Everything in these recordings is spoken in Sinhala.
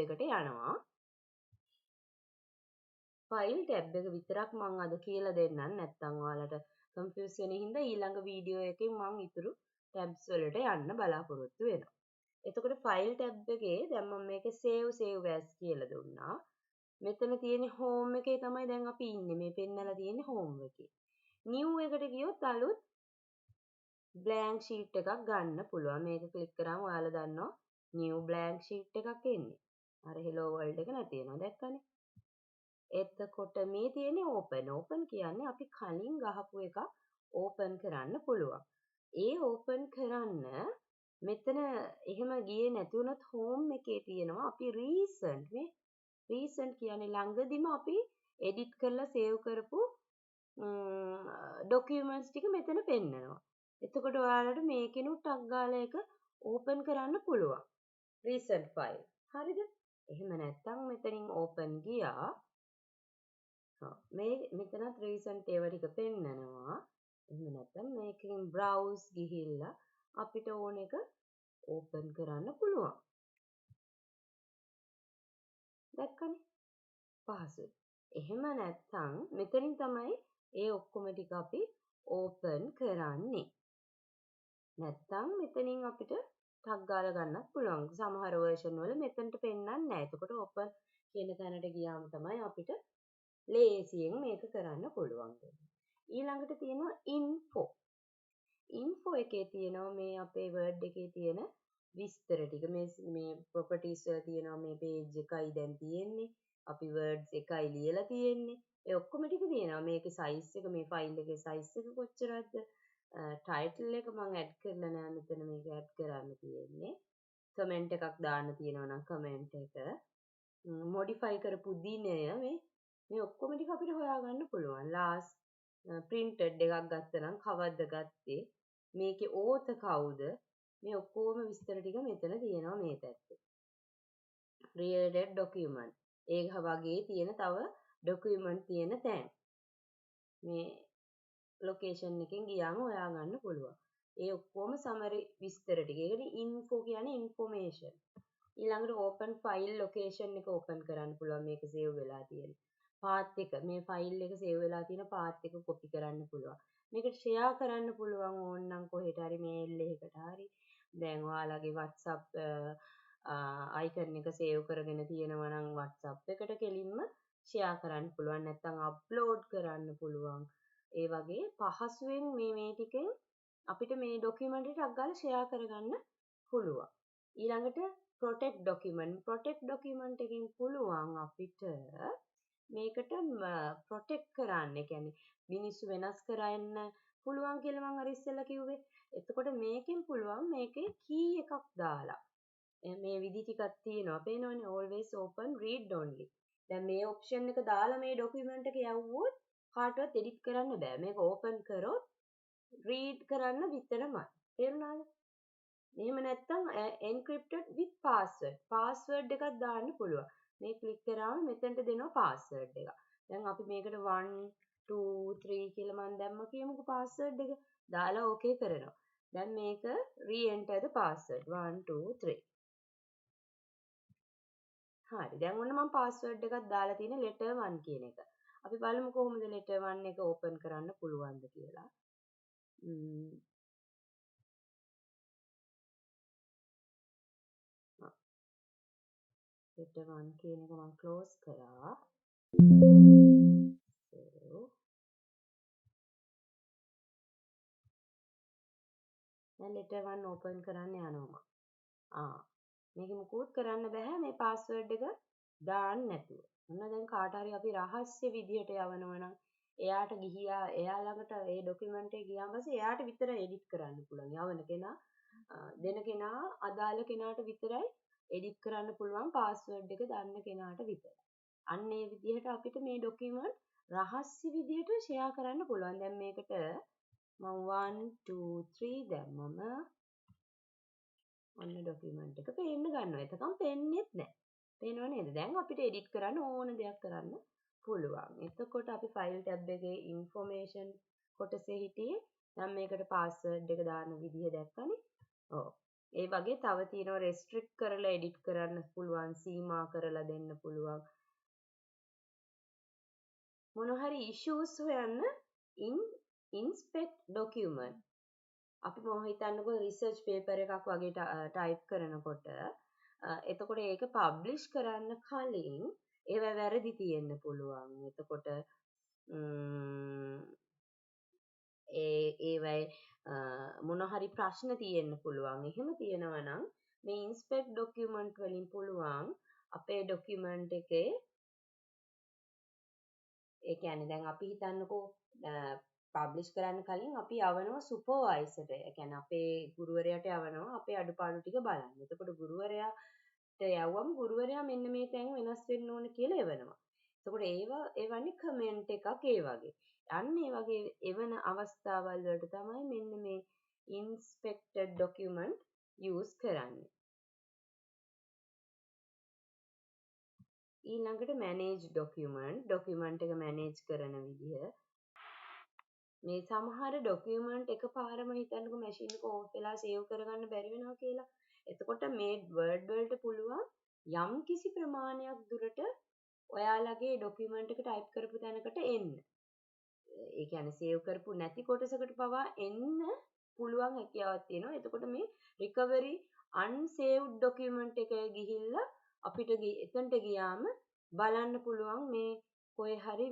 එකට යනවා. ෆයිල් ටැබ් එක විතරක් මම අද කියලා දෙන්නම්. නැත්නම් ඔයාලට කන්ෆියුස් වෙන හින්දා ඊළඟ වීඩියෝ එකෙන් මම ඊතුරු ටැබ්ස් වලට යන්න බලාපොරොත්තු වෙනවා. එතකොට ෆයිල් ටැබ් එකේ දැන් මම මේකේ save as කියලා දුන්නා. මෙතන තියෙන home එකේ තමයි දැන් අපි ඉන්නේ. මේ පෙන්නලා තියෙන්නේ home එකේ. new එකට ගියොත් අලුත් blank sheet එකක් ගන්න පුළුවන්. මේක ක්ලික් කරාම ඔයාලා දන්නවා new blank sheet එකක් එන්නේ. අර hello world එක නැති වෙනවා. දැක්කනේ? එතකොට මේ තියෙන්නේ open කියන්නේ අපි කලින් ගහපු එක open කරන්න පුළුවන්. ඒ open කරන්න මෙතන එහෙම ගියේ නැති වුණොත් home එකේ තියෙනවා අපි recent කියන්නේ ළඟදිම අපි edit කරලා save කරපු documents ටික මෙතන පෙන්නනවා. එතකොට ඔයාලට මේකෙනුත් ටක් ගාලා එක open කරන්න පුළුවන්. recent file. හරිද? එහෙම නැත්නම් මෙතනින් open ගියා මේ මෙතනත් recent ඒවා ටික පෙන්නනවා. එහෙම නැත්නම් මේකෙන් browse ගිහිල්ලා අපිට ඕන එක open කරන්න පුළුවන්. දැක්කනේ? පහසුයි. එහෙම නැත්නම් මෙතනින් තමයි ඒ ඔක්කොම ටික අපි open කරන්නේ. නැත්නම් මෙතනින් අපිට ටක් ගාලා ගන්නත් පුළුවන්. සමහර version වල මෙතනට පෙන්නන්නේ නැහැ. එතකොට open කියන තැනට ගියාම තමයි අපිට ලේසියෙන් මේක කරන්න පුළුවන්. ඊළඟට තියෙනවා info එකේ තියෙනවා මේ අපේ word එකේ තියෙන විස්තර ටික. මේ properties වල තියෙනවා මේ page එකයි දැන් තියෙන්නේ. අපි words එකයි ලියලා තියෙන්නේ. ඒ ඔක්කොම ටික තියෙනවා. මේකේ size එක මේ file එකේ size එක කොච්චරද? title එක මම add කරලා නෑ මෙතන මේක add කරන්න තියෙන්නේ. comment එකක් දාන්න තියෙනවා නම් comment එක modify කරපු දිනය මේ ඔක්කොම ටික අපිට හොයාගන්න පුළුවන්. last printed එකක් ගත්තනම් කවද්ද ගත්තේ? මේකේ author කවුද? මේ ඔක්කොම විස්තර ටික මෙතන තියෙනවා මේ පැත්තේ. created document. ඒක වගේ තියෙන තව document තියෙන තැන්. මේ location එකෙන් ගියාම හොයාගන්න පුළුවන්. ඒ ඔක්කොම summary විස්තර ටික. ඒකනේ info කියන්නේ information. ඊළඟට open file location එක open කරන්න පුළුවන් මේක save වෙලා තියෙන. path එක මේ file එක save වෙලා තියෙන path එක copy කරන්න පුළුවන්. මේක share කරන්න පුළුවන් ඕනනම් කොහෙට හරි mail එකකට හරි. දැන් ඔයාලගේ WhatsApp icon එක save කරගෙන තියෙනවා නම් WhatsApp එකට කෙලින්ම share කරන්න පුළුවන්. නැත්නම් upload කරන්න පුළුවන්. ඒ වගේ පහසුවෙන් මේ ටිකෙන් අපිට මේ document එකක් ගාලා share කරගන්න පුළුවන්. ඊළඟට protect document එකකින් පුළුවන් අපිට මේකට protect කරන්න. ඒ කියන්නේ මිනිස්සු වෙනස් කරන්න පුළුවන් කියලා මම අර ඉස්සෙල්ලා කිව්වේ. එතකොට මේකෙන් පුළුවන් මේකේ key එකක් දාලා මේ විදි ටිකක් තියෙනවා. පේනවනේ always open read only. දැන් මේ option එක දාලා මේ document එක යවුවොත් කාටවත් edit කරන්න බෑ. මේක open කරොත් read කරන්න විතරමයි. තේරුණාද? එහෙම නැත්නම් encrypted with password එකක් දාන්න පුළුවන්. මේ ක්ලික් කරාම මෙතනට දෙනවා password එක. දැන් අපි මේකට 1 2 3 කියලා මම දැම්ම කියමුකෝ password එක. දාලා okay කරනවා. දැන් මේක re-enter the password 1 2 3. හරි. දැන් ඔන්න මම password එකක් දාලා තියෙන letter 1 කියන එක. අපි බලමු කොහොමද letter 1 එක open කරන්න පුළුවන්ද කියලා. letter 1 කියන එක මම close කරා. දැන් letter 1 open කරන්න යනවා. මේක මුකුත් කරන්න බෑ මේ password එක දාන්න නැතුව. ඔන්න දැන් කාට හරි අපි රහස්‍ය විදියට යවනවා නම් එයාට ගිහියා එයා ළඟට ඒ document එක ගියාම පස්සේ එයාට විතර edit කරන්න පුළුවන්. යවන කෙනා දෙන කෙනා අදාළ කෙනාට විතරයි edit කරන්න පුළුවන් password එක දන්න කෙනාට විතරයි. අන්න ඒ විදිහට අපිට මේ document රහස්‍ය විදියට share කරන්න පුළුවන්. දැන් මේකට මම 1 2 3 දැම්මම ඔන්න document එක පේන්න ගන්නවා. එතකම් පේන්නේත් නැහැ. පේනව නේද? දැන් අපිට edit කරන්න ඕන දෙයක් කරන්න පුළුවන්. එතකොට අපි file tab එකේ information කොටසේ හිටියේ. දැන් මේකට password එක දාන්න විදිහ දැක්කනේ. ඔව්. ඒ වගේ තව තියෙනවා restrict කරලා edit කරන්න පුළුවන්, සීමා කරලා දෙන්න පුළුවන්. මොන හරි issues හොයන්න in inspect document. අපි මොහොම හිතන්නකෝ රිසර්ච් පේපර් එකක් වගේ ටයිප් කරනකොට එතකොට ඒක පබ්ලිෂ් කරන්න කලින් ඒවා වැරදි තියෙන්න පුළුවන්. එතකොට ඒවයි මොන හරි ප්‍රශ්න තියෙන්න පුළුවන්. එහෙම තියෙනවා නම් මේ ඉන්ස්පෙක්ට් ඩොකියුමන්ට් වලින් පුළුවන් අපේ ඩොකියුමන්ට් එකේ ඒ කියන්නේ දැන් අපි හිතන්නකෝ පබ්ලිෂ් කරන්න කලින් අපි යවනවා සුපර්වයිසර්ට. ඒ කියන්නේ අපේ ගුරුවරයාට යවනවා අපේ අඩුපාඩු ටික බලන්න. එතකොට ගුරුවරයාට යවුවම ගුරුවරයා මෙන්න මේ තැන් වෙනස් වෙන්න ඕන කියලා එවනවා. එතකොට ඒවා එවන්නේ කමෙන්ට් එකක් ඒ වගේ. අන්න ඒ වගේ එවන අවස්ථාවල් වලට තමයි මෙන්න මේ inspected document use කරන්නේ. ඊළඟට manage document එක manage කරන විදිහ. මේ සමහර ඩොකියුමන්ට් එකපාරම හිතන්නකෝ මැෂින් එක ඕෆ් වෙලා සේව් කරගන්න බැරි වෙනවා කියලා. එතකොට මේ වර්ඩ් වලට පුළුවන් යම් කිසි ප්‍රමාණයක් දුරට ඔයාලගේ ඩොකියුමන්ට් එක ටයිප් කරපු තැනකට එන්න. ඒ කියන්නේ සේව් කරපු නැති කොටසකට පවා එන්න පුළුවන් හැකියාවක් තියෙනවා. එතකොට මේ recovery unsaved document එක ගිහිල්ලා අපිට එතනට ගියාම බලන්න පුළුවන් මේ කොහේ හරි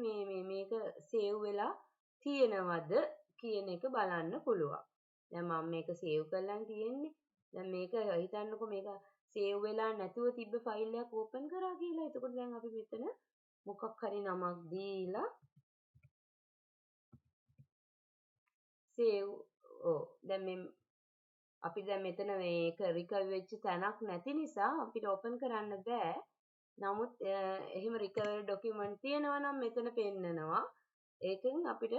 මේක සේව් වෙලා තියෙනවද කියන එක බලන්න පුළුවන්. දැන් මම මේක සේව් කරලා තියෙන්නේ. දැන් මේක හිතන්නකෝ මේක සේව් වෙලා නැතුව තිබ්බ ෆයිල් එකක් ඕපන් කරා කියලා. එතකොට දැන් අපි මෙතන මොකක් හරි නමක් දීලා සේව් දැන් මේ අපි දැන් මෙතන මේක රිකවර් වෙච්ච තැනක් නැති නිසා අපිට ඕපන් කරන්න බෑ. නමුත් එහෙම රිකවර් ඩොකියුමන්ට් තියෙනවා නම් මෙතන පෙන්නනවා. ඒකෙන් අපිට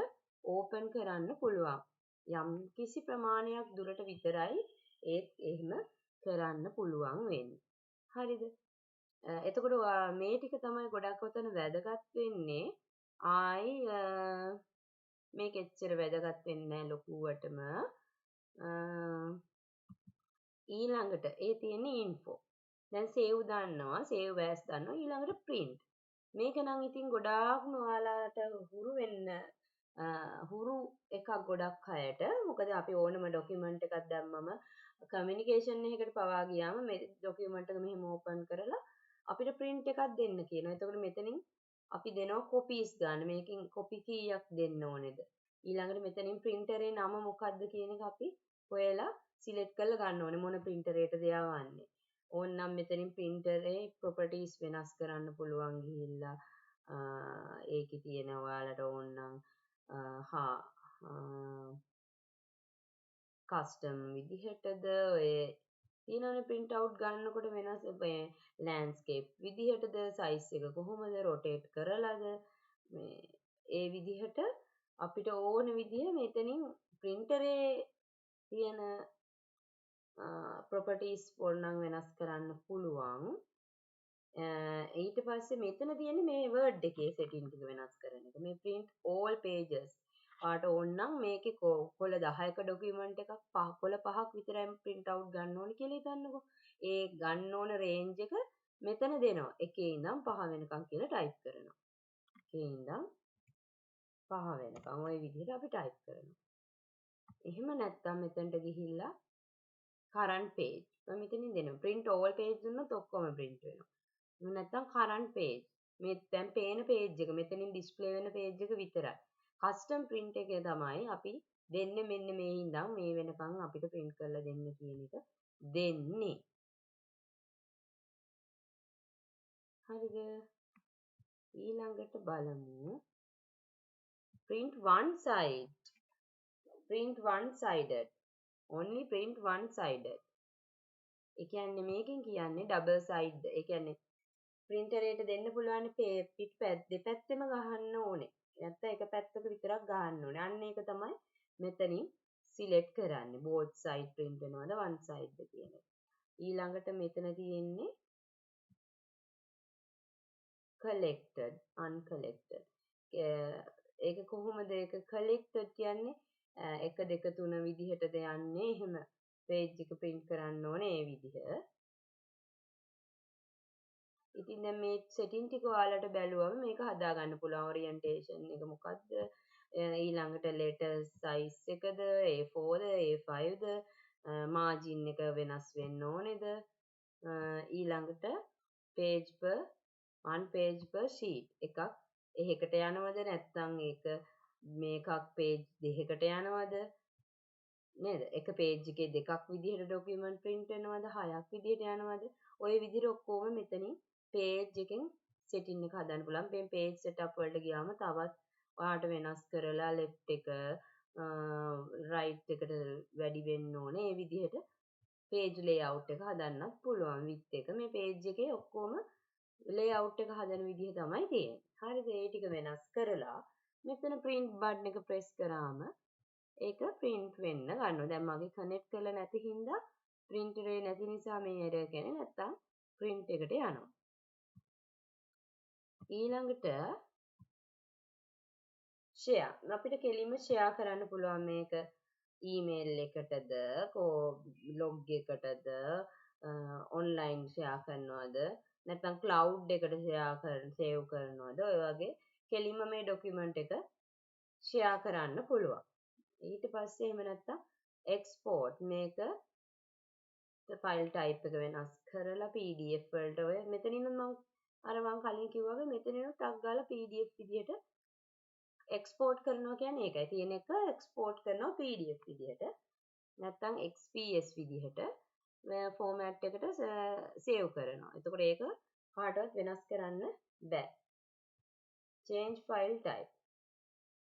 ඕපන් කරන්න පුළුවන්. යම් කිසි ප්‍රමාණයක් දුරට විතරයි ඒත් එහෙම කරන්න පුළුවන් වෙන්නේ. හරිද? එතකොට මේ ටික තමයි ගොඩක් ඔතන වැදගත් වෙන්නේ. ආයි මේක එච්චර වැදගත් වෙන්නේ නැහැ ලොකුවටම. ඊළඟට ඒ තියෙන්නේ info. දැන් save දන්නවා, save as දන්නවා. ඊළඟට print. මේක නම් ඉතින් ගොඩාක්ම ඔයාලට හුරු එකක් ගොඩක් අයට. මොකද අපි ඕනම ડોකියුමන්ට් එකක් දැම්මම කමියුනිකේෂන් එකකට පවා ගියාම මේ ડોකියුමන්ට් එක මෙහෙම ඕපන් කරලා අපිට print එකක් දෙන්න කියනවා. එතකොට මෙතනින් අපි දෙනවා copies ගන්න. මේකෙන් copy කීයක් දෙන්න ඕනේද? ඊළඟට මෙතනින් printerේ නම මොකක්ද කියන එක අපි හොයලා සිලෙක්ට් කරලා ගන්න ඕනේ මොන printerේටද යවන්නේ. ඕනනම් මෙතනින් printerේ properties වෙනස් කරන්න පුළුවන් ගිහිල්ලා ඒකේ තියෙන ඔයාලට ඕනනම් custom විදිහටද ඔය තියෙනවනේ print out ගන්නකොට වෙනස් landscape විදිහටද size එක කොහොමද rotate කරලාද මේ ඒ විදිහට අපිට ඕන විදිහ මෙතනින් printerේ තියෙන properties ඕනනම් වෙනස් කරන්න පුළුවන්. ඊට පස්සේ මෙතන තියෙන්නේ මේ word එකේ setting ටික වෙනස් කරන එක. මේ print all pages. ඔයාට ඕනනම් මේකේ කොළ 10ක document එකක් කොළ 5ක් විතරයි print out ගන්න ඕනේ කියලා හිතන්නකෝ. ඒ ගන්න ඕන range එක මෙතන දෙනවා. 1 ඉඳන් 5 වෙනකම් කියලා type කරනවා. 1 ඉඳන් 5 වෙනකම් ওই විදිහට අපි type කරනවා. එහෙම නැත්නම් මෙතනට ගිහිල්ලා current page. මම මෙතනින් දෙනවා. print all page දුන්නොත් ඔක්කොම print වෙනවා. නැත්නම් current page. මේ දැන් පේන page එක මෙතනින් display වෙන page එක විතරයි. custom print එකේ තමයි අපි දෙන්නේ මෙන්න මේ ඉඳන් මේ වෙනකන් අපිට print කරලා දෙන්න කියන එක දෙන්නේ. හරිද? ඊළඟට බලමු print one side. print one sided. only print one sided. ඒ කියන්නේ මේකෙන් කියන්නේ double side. ඒ කියන්නේ printerේට දෙන්න පුළුවන් දෙපැත්තෙම ගහන්න ඕනේ. නැත්නම් එක පැත්තක විතරක් ගහන්න ඕනේ. අන්න ඒක තමයි මෙතනින් select කරන්නේ. both side print වෙනවද one side ද කියන එක. ඊළඟට මෙතන තියෙන්නේ collected uncollected. ඒක කොහොමද ඒක collected කියන්නේ 1 2 3 විදිහටද යන්නේ එහෙම page එක print කරන්න ඕනේ ඒ විදිහ. ඉතින් දැන් මේ setting ටික ඔයාලට බැලුවම මේක හදා ගන්න පුළුවන් orientation එක මොකද්ද ඊළඟට letters size එකද A4ද A5ද margin එක වෙනස් වෙන්න ඕනේද ඊළඟට page per one page per sheet එකක් එහෙකට යනවද නැත්නම් ඒක මේකක් page දෙකකට යනවද නේද එක page එකේ දෙකක් විදිහට document print වෙනවද හයක් විදිහට යනවද ඔය විදිහට ඔක්කොම මෙතනින් page එකෙන් setting එක හදන්න පුළුවන්. මේ page setup වලට ගියාම තවත් ඔයාලට වෙනස් කරලා left එක right එකට වැඩි වෙන්න ඕනේ. ඒ විදිහට page layout එක හදන්නත් පුළුවන්. width එක මේ page එකේ ඔක්කොම layout එක හදන විදිහ තමයි තියෙන්නේ. හරිද? ඒ ටික වෙනස් කරලා මෙතන print button එක press කරාම ඒක print වෙන්න ගන්නවා. දැන් මගේ connect කරලා නැති හින්දා printer එක නැති නිසා මේ error එකනේ නැත්තම් print එකට යනවා. ඊළඟට share අපිට කෙලින්ම share කරන්න පුළුවන් මේක email එකටද log එකටද online share කරනවද නැත්නම් cloud එකට save කරනවද ඔය වගේ කෙලින්ම මේ document එක share කරන්න පුළුවන් ඊට පස්සේ එහෙම නැත්නම් export මේක file type එක වෙනස් කරලා PDF වලට ඔය මෙතනින් මම මම කලින් කිව්වා වගේ මෙතනින් ටක් ගාලා PDF විදිහට export කරනවා කියන්නේ ඒකයි. තියෙන එක export කරනවා PDF විදිහට. නැත්නම් XPS විදිහට format එකට save කරනවා. එතකොට ඒක කාටවත් වෙනස් කරන්න බෑ. change file type.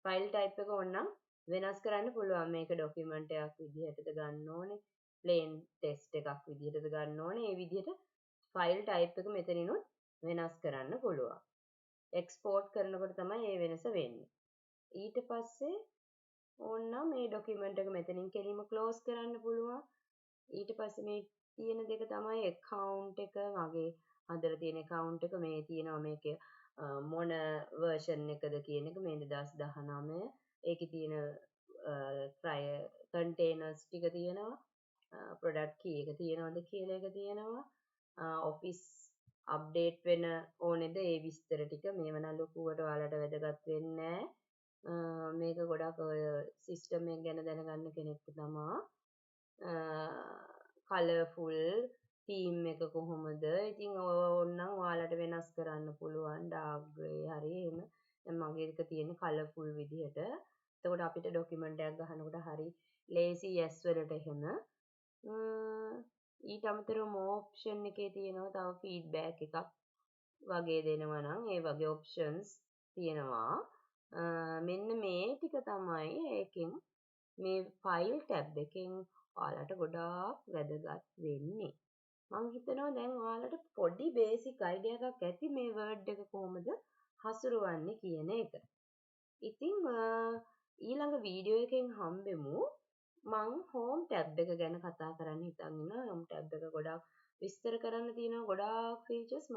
file type එක ඕනනම් වෙනස් කරන්න පුළුවන්. මේක document එකක් විදිහටද ගන්න ඕනේ. plain text එකක් විදිහටද ගන්න ඕනේ. ඒ විදිහට file type එක මෙතනිනුත් වෙනස් කරන්න පුළුවන්. export කරනකොට තමයි මේ වෙනස වෙන්නේ. ඊට පස්සේ ඕනනම් මේ document එක මෙතනින් කෙලින්ම close කරන්න පුළුවන්. ඊට පස්සේ මේ තියෙන දෙක තමයි account එක මගේ හදලා තියෙන account එක මේ තියෙනවා මේකේ මොන version එකද කියන එක මේ 2019 ඒකේ තියෙන containers ටික තියෙනවා product key එක තියෙනවද කියලා එක තියෙනවා office අප්ඩේට් වෙන ඕනේද ඒ විස්තර ටික මේව නම් ලොකුවට ඔයාලට වැදගත් වෙන්නේ නැහැ මේක ගොඩක් ඔය සිස්ටම් එක ගැන දැනගන්න කෙනෙක්ට තමයි කලර්ෆුල් තීම් එක කොහොමද ඉතින් ඕනනම් ඔයාලට වෙනස් කරන්න පුළුවන් ඩාර්ක් ග්‍රේ හරි එහෙම දැන් මගේ එක තියෙන්නේ කලර්ෆුල් විදිහට එතකොට අපිට ડોකියුමන්ට් එකක් ගහනකොට හරි ලේසි yes වලට එහෙම ඊට අමතරව more option එකේ තියෙනවා තව feedback එකක් වගේ දෙනවා නම් ඒ වගේ options තියෙනවා මෙන්න මේ ටික තමයි ඒකෙන් මේ file tab එකෙන් ඔයාලට ගොඩාක් වැදගත් වෙන්නේ මම හිතනවා දැන් ඔයාලට පොඩි basic idea එකක් ඇති මේ word එක කොහොමද හසුරවන්නේ කියන එක. ඉතින් ඊළඟ වීඩියෝ එකෙන් හම්බෙමු මං home tab එක ගැන කතා කරන්න හිතන් ඉන්නවා. home tab එක ගොඩාක් විස්තර කරන්න තියෙනවා ගොඩාක් features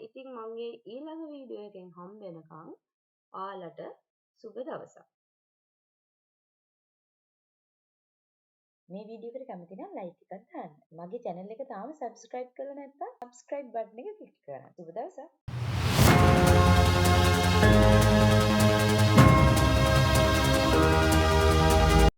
ඉතින් මගේ ඊළඟ වීඩියෝ එකෙන් හම්බෙනකම් ඔයාලට සුබ දවසක්. මේ වීඩියෝ එකට කැමති නම් ලයික් එකක් දාන්න. මගේ channel එක තාම subscribe කරලා නැත්නම් subscribe button එක click කරන්න. සුබ දවසක්.